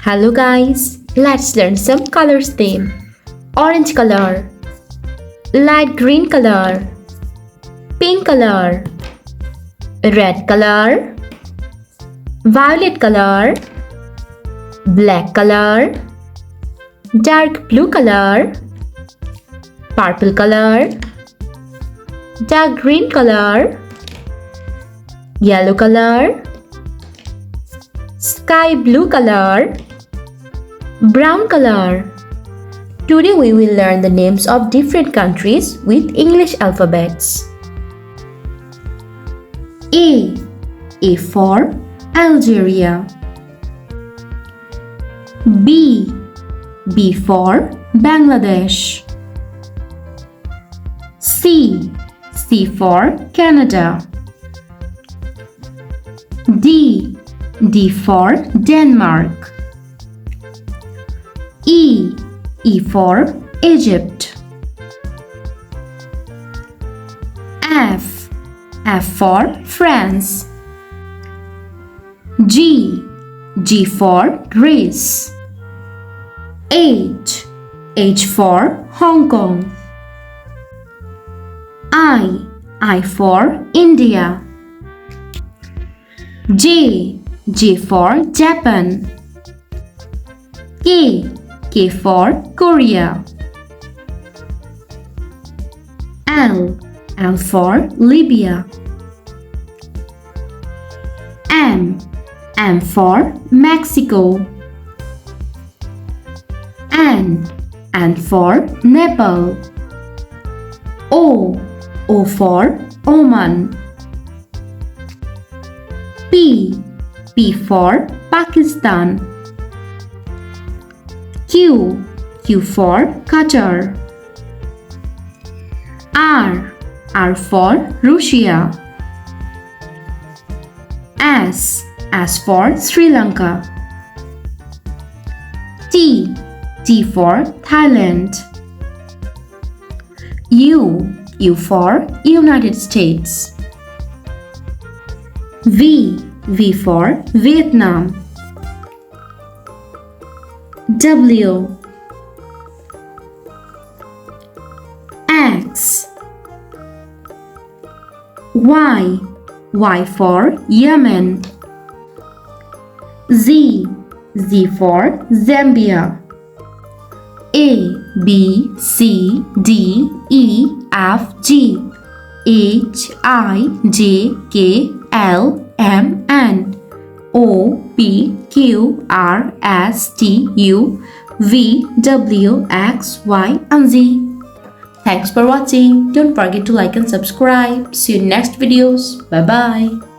Hello guys, let's learn some colors then. Orange color, light green color, pink color, red color, violet color, black color, dark blue color, purple color, dark green color, yellow color, sky blue color, brown color. Today we will learn the names of different countries with English alphabets. A for Algeria. B for Bangladesh. C for Canada. D for Denmark. E for Egypt. F for France. G for Greece. H for Hong Kong. I for India. J for Japan. K for Korea. L for Libya. M for Mexico. N for Nepal. O for Oman. P for Pakistan. Q for Qatar. R for Russia. S for Sri Lanka. T for Thailand. U for United States. V for Vietnam. W X Y for Yemen. Z for Zambia. A B C D E F G H I J K L M N O P Q R S T U V W X Y and Z. Thanks for watching. Don't forget to like and subscribe. See you in next videos. Bye bye.